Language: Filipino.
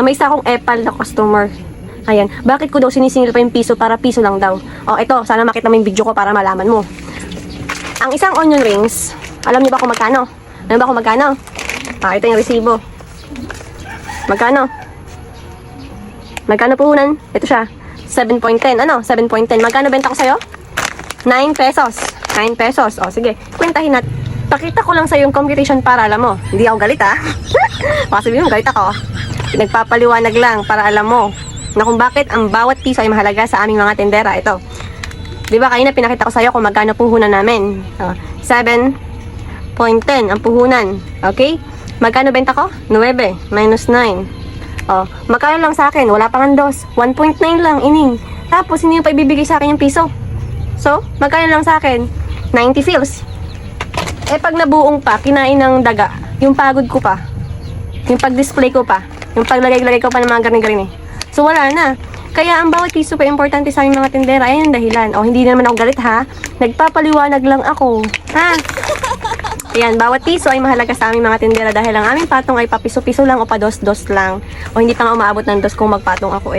May isa akong epal na customer. Ayan. Bakit ko daw sinisingil pa yung piso para piso lang daw? O, ito. Sana makita mo yung video ko para malaman mo. Ang isang onion rings, alam niyo ba kung magkano? Alam ba kung magkano? Ito yung resibo. Magkano? Magkano puhunan? Ito siya. 7.10. Ano? 7.10. Magkano benta ko sa'yo? 9 pesos. 9 pesos. O, sige. Kwentahin natin. Pakita ko lang sa'yo yung computation para alam mo. Hindi ako galit, ha? Baka sabihin mo, galit ako. Nagpapaliwanag lang para alam mo na kung bakit ang bawat piso ay mahalaga sa aming mga tendera. Ito. Di ba kanina pinakita ko sa'yo kung magkano puhunan namin. 7.10 ang puhunan. Okay? Magkano benta ko? 9 minus 9. Magkano lang sa akin? Wala pang dos. 1.9 lang, ining. Tapos, hindi yung pa ibibigay sa akin yung piso. So, magkano lang sa akin? 90 fils. Pag nabuong pa, kinain ng daga, yung pagod ko pa, yung pag-display ko pa, yung paglagay-lagay ko pa ng mga garni-garni. So, wala na. Kaya, ang bawat piso pa importante sa aming mga tindera. Ayan yung dahilan. Hindi naman ako galit, ha? Nagpapaliwanag lang ako. Ha? Ayan, bawat piso ay mahalaga sa aming mga tindera dahil ang aming patong ay papiso-piso lang o pa dos-dos lang. O hindi pa nga umaabot ng dos kung magpatong ako